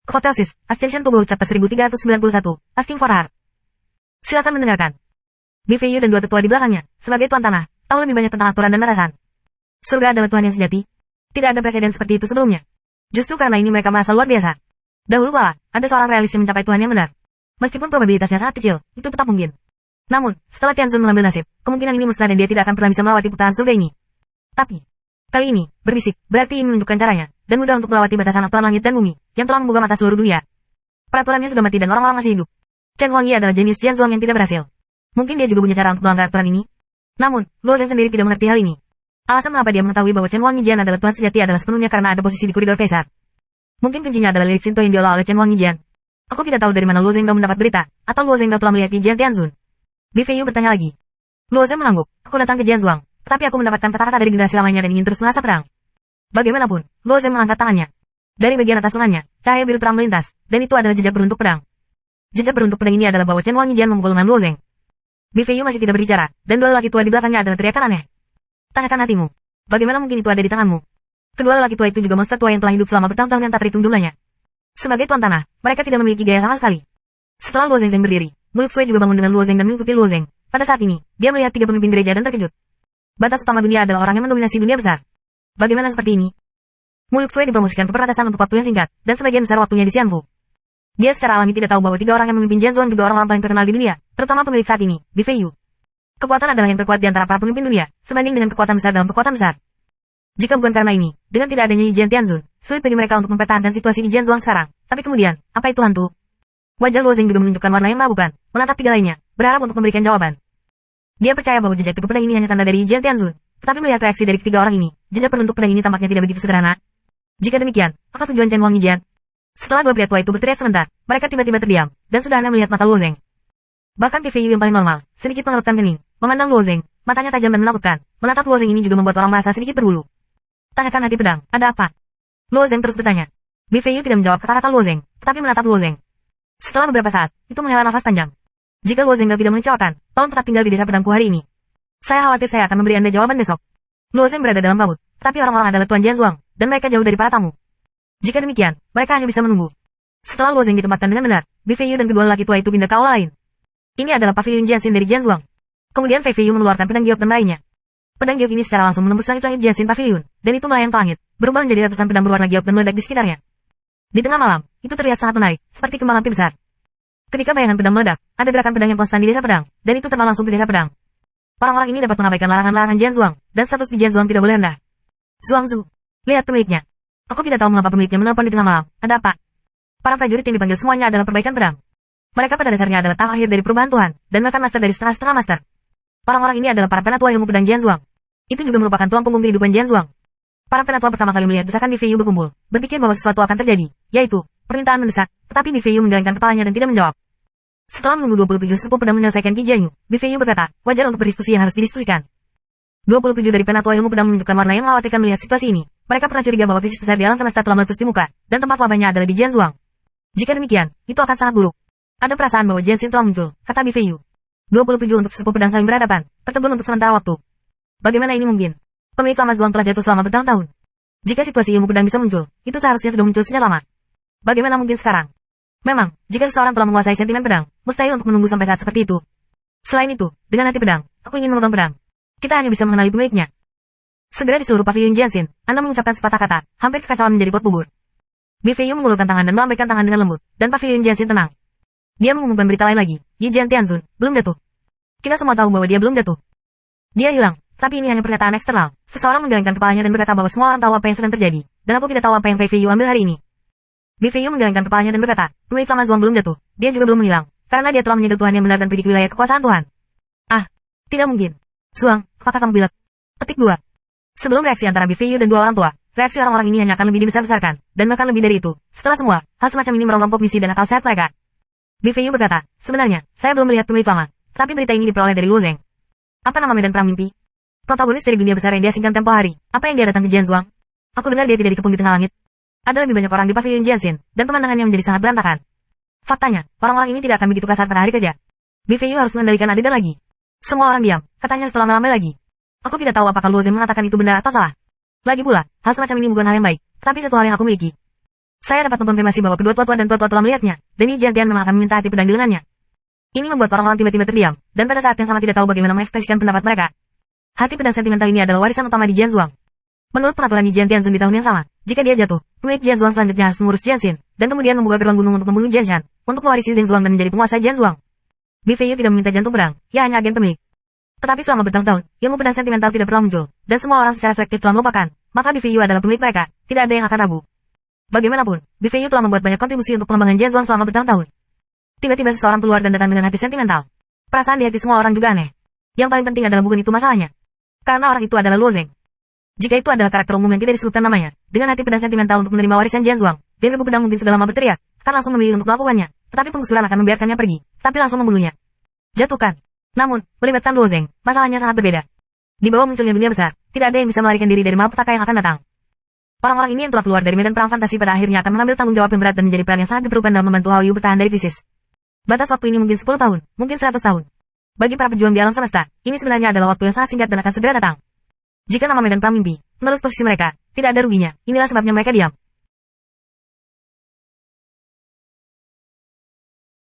Hotel Sis, Ascension to Gold Chapter 1391, Asking for Heart. Silakan mendengarkan. BVU dan dua tetua di belakangnya, sebagai tuan tanah, tahu lebih banyak tentang aturan dan batasan. Surga adalah Tuhan yang sejati. Tidak ada presiden seperti itu sebelumnya. Justru karena ini mereka merasa luar biasa. Dahulu kala, ada seorang realis yang mencapai Tuhan yang benar. Meskipun probabilitasnya sangat kecil, itu tetap mungkin. Namun, setelah Tianzun mengambil nasib, kemungkinan ini musnah dan dia tidak akan pernah bisa melewati putaran surga ini. Tapi, kali ini, berbisik, berarti ini menunjukkan caranya, dan mudah untuk melewati batasan aturan langit dan bumi, yang telah membuka mata seluruh dunia. Peraturannya sudah mati dan orang-orang masih hidup. Chen Huangyi adalah jenius Jianzhuang yang tidak berhasil. Mungkin dia juga punya cara untuk melanggar aturan ini. Namun, Luo Zeng sendiri tidak mengerti hal ini. Alasan mengapa dia mengetahui bahwa Chen Huangyi Jian adalah Tuhan sejati adalah sepenuhnya karena ada posisi di koridor kaisar. Mungkin kuncinya adalah lirik Shinto yang diolah oleh Chen Huangyi Jian. Aku tidak tahu dari mana Luo Zeng mendapat berita, atau Luo Zeng telah melihat Jian Tianzun. BVU bertanya lagi. Luo Zeng mengangguk, aku datang ke Jianzhuang, tetapi aku mendapatkan kata-kata dari generasi lamanya dan ingin terus mengasah perang. Bagaimanapun, Luo Zeng mengangkat tangannya. Dari bagian atas lengannya, cahaya biru terang melintas, dan itu adalah jejak beruntuk pedang. Jejak beruntuk pedang ini adalah bahwa Chen Huangyi Jian memukul lengan Luo Zeng. BVU masih tidak berbicara, dan dua lelaki tua di belakangnya adalah teriakan aneh. Tanyakan hatimu. Bagaimana mungkin itu ada di tanganmu? Kedua lelaki tua itu juga monster tua yang telah hidup selama bertahun-tahun yang tak terhitung jumlahnya. Sebagai tuan tanah, mereka tidak memiliki gaya sama sekali. Setelah Luo Zeng berdiri, Mu Yuxue juga bangun dengan Luo Zeng dan mengikuti Luo Zeng. Pada saat ini, dia melihat tiga pemimpin gereja dan terkejut. Batas utama dunia adalah orang yang mendominasi dunia besar. Bagaimana seperti ini? Mu Yuxue dipromosikan ke perbatasan untuk waktu yang singkat, dan sebagian besar waktunya di Xianfu. Dia secara alami tidak tahu bahwa tiga orang yang memimpin Jianzhuang juga orang-orang paling terkenal di dunia, terutama pemilik saat ini, BVU. Kekuatan adalah yang terkuat di antara para pemimpin dunia, sebanding dengan kekuatan besar dalam kekuatan besar. Jika bukan karena ini, dengan tidak adanya Jian Tianzun, sulit bagi mereka untuk mempertahankan situasi di Jianzhuang sekarang. Tapi kemudian, apa itu hantu? Wajah Luo Zeng juga menunjukkan warna yang meragukan, menatap tiga lainnya, berharap untuk memberikan jawaban. Dia percaya bahwa jejak tipe pedang ini hanya tanda dari Jian Tianzun, tetapi melihat reaksi dari ketiga orang ini, jejak berbentuk pedang ini tampaknya tidak begitu sederhana. Jika demikian, apa tujuan Chen Huangyi Jian? Setelah dua pria tua itu berteriak sebentar, mereka tiba-tiba terdiam, dan sudah aneh melihat mata Luo Zeng. Bahkan PVU yang paling normal, sedikit mengerutkan kening, memandang Luo Zeng, matanya tajam dan menakutkan, menatap Luo Zeng ini juga membuat orang merasa sedikit berbulu. Tanyakan hati pedang, ada apa? Luo Zeng terus bertanya. BVU tidak menjawab kata-kata Luo Zeng, tetapi menatap Luo Zeng. Setelah beberapa saat, itu menghela nafas panjang. Jika Luo Zeng tidak mengecewakan, tolong tetap tinggal di desa pedangku hari ini. Saya khawatir saya akan memberi Anda jawaban besok. Luo Zeng berada dalam kabut, tapi orang-orang adalah Tuan Jianzhuang, dan mereka jauh dari para tamu. Jika demikian, mereka hanya bisa menunggu. Setelah Luo Zeng ditempatkan dengan benar, BVU dan kedua lelaki tua itu pindah ke aula lain. Ini adalah pavilion Jianxin dari Jianzhuang. Kemudian VVU mengeluarkan pedang giok dan lainnya. Pedang giok ini secara langsung menembus langit-langit Jianxin Pavilion, dan itu melayang ke langit, berubah menjadi ratusan pedang berwarna giok dan meledak di sekitarnya. Di tengah malam, itu terlihat sangat menarik, seperti kembang api besar. Ketika bayangan pedang meledak, ada gerakan pedang yang konstan di desa pedang, dan itu terbang langsung ke desa pedang. Orang-orang ini dapat mengabaikan larangan-larangan Jianzhuang, dan status di Jianzhuang tidak boleh rendah. Zhuangzu, lihat pemiliknya. Aku tidak tahu mengapa pemiliknya menelpon di tengah malam. Ada apa? Para prajurit yang dipanggil semuanya adalah perbaikan pedang. Mereka pada dasarnya adalah tahap akhir dari perubahan Tuhan, dan bahkan master dari setengah-setengah master. Orang-orang ini adalah para penatua ilmu pedang Jianzhuang. Itu juga merupakan tulang punggung kehidupan Jianzhuang. Para penatua pertama kali melihat desakan BVU berkumpul, berpikir bahwa sesuatu akan terjadi, yaitu permintaan mendesak, tetapi BVU menggelengkan kepalanya dan tidak menjawab. Setelah menunggu 27 sepupu pedang menyelesaikan Qi Jianyu, BVU berkata, wajar untuk berdiskusi yang harus didiskusikan. 27 dari penatua ilmu pedang menunjukkan warna yang mengkhawatirkan melihat situasi ini. Mereka pernah curiga bahwa krisis besar di alam semesta telah meletus di muka, dan tempat wabahnya adalah di Jianzhuang. Jika demikian, itu akan sangat buruk. Ada perasaan bahwa Jianxin telah muncul, kata BVU. 27 untuk sepupu pedang saling berhadapan, tertegun untuk sementara waktu. Bagaimana ini mungkin? Pemilik lama Zhuang telah jatuh selama bertahun-tahun. Jika situasi ilmu pedang bisa muncul, itu seharusnya sudah muncul sejak lama. Bagaimana mungkin sekarang? Memang, jika seseorang telah menguasai sentimen pedang, mustahil untuk menunggu sampai saat seperti itu. Selain itu, dengan hati pedang, aku ingin memegang pedang. Kita hanya bisa mengenali pemiliknya. Segera di seluruh pavilion Jianxin, Anda mengucapkan sepatah kata, hampir kekacauan menjadi pot bubur. BVU mengulurkan tangan dan melambaikan tangan dengan lembut, dan pavilion Jianxin tenang. Dia mengumumkan berita lain lagi, Yi Jian Tianzun, belum jatuh. Kita semua tahu bahwa dia belum jatuh. Dia hilang, tapi ini hanya pernyataan eksternal. Seseorang menggelengkan kepalanya dan berkata bahwa semua orang tahu apa yang sedang terjadi, dan aku tidak tahu apa yang VVU ambil hari ini. BVU menggelengkan kepalanya dan berkata, pemilik lama Zhuang belum jatuh, dia juga belum menghilang, karena dia telah menyegel Tuhan yang benar dan pergi ke wilayah kekuasaan Tuhan. Ah, tidak mungkin. Zhuang, apakah kamu bilang? Petik 2. Sebelum reaksi antara BVU dan dua orang tua, reaksi orang-orang ini hanya akan lebih dibesar-besarkan, dan bahkan lebih dari itu. Setelah semua, hal semacam ini merompok misi dan akal sehat mereka. BVU berkata, sebenarnya, saya belum melihat pemilik lama, tapi berita ini diperoleh dari Luo Zeng. Apa nama medan perang mimpi? Protagonis dari dunia besar yang diasingkan tempo hari, apa yang dia datang ke Jianzhuang? Aku dengar dia tidak dikepung di tengah langit. Ada lebih banyak orang di pavilion Jianxin, dan pemandangannya menjadi sangat berantakan. Faktanya, orang-orang ini tidak akan begitu kasar pada hari kerja. BVU harus mengendalikan adegan lagi. Semua orang diam, katanya setelah melambai lagi. Aku tidak tahu apakah Luo Zeng mengatakan itu benar atau salah. Lagi pula, hal semacam ini bukan hal yang baik, tapi satu hal yang aku miliki. Saya dapat mengkonfirmasi bahwa kedua tua-tua dan tua-tua telah melihatnya, dan Yi Jiantian memang akan meminta hati pedang di lengannya. Ini membuat orang-orang tiba-tiba terdiam, dan pada saat yang sama tidak tahu bagaimana mengekspresikan pendapat mereka. Hati pedang sentimental ini adalah warisan utama di Jianzhuang. Menurut peraturan Yi Jiantianzun di tahun yang sama, jika dia jatuh, pemilik Jianzhuang selanjutnya harus mengurus Jianxin, dan kemudian membuka gerbang gunung untuk membunuh Jianshan, untuk mewarisi Zhengzhuang dan menjadi penguasa Jianzhuang. Bifei tidak meminta jantung pedang, ia hanya agen pemilik. Tetapi selama bertahun-tahun, ilmu pedang sentimental tidak pernah muncul, dan semua orang secara selektif telah melupakan, maka Bifei adalah pemilik mereka, tidak ada yang akan ragu. Bagaimanapun, Bifei telah membuat banyak kontribusi untuk pengembangan Jianzhuang selama bertahun-tahun. Tiba-tiba seseorang keluar dan datang dengan hati sentimental. Perasaan di hati semua orang juga aneh. Yang paling penting adalah bukan itu masalahnya. Karena orang itu adalah Luo Zeng. Jika itu adalah karakter umum yang tidak disebutkan namanya, dengan hati pedang sentimental untuk menerima warisan Jianzhuang, dan ibu pedang mungkin sudah lama berteriak, akan langsung memilih untuk melakukannya, tetapi penggusuran akan membiarkannya pergi, tapi langsung membunuhnya. Jatuhkan. Namun, melibatkan Luo Zeng, masalahnya sangat berbeda. Di bawah munculnya dunia besar, tidak ada yang bisa melarikan diri dari malapetaka yang akan datang. Orang-orang ini yang telah keluar dari medan perang fantasi pada akhirnya akan mengambil tanggung jawab yang berat dan menjadi peran yang sangat diperlukan dalam membantu Hao Yu bertahan dari krisis. Batas waktu ini mungkin 10 tahun, mungkin 100 tahun. Bagi para pejuang di alam semesta, ini sebenarnya adalah waktu yang sangat singkat dan akan segera datang. Jika nama medan perang mimpi, menerus posisi mereka, tidak ada ruginya, inilah sebabnya mereka diam.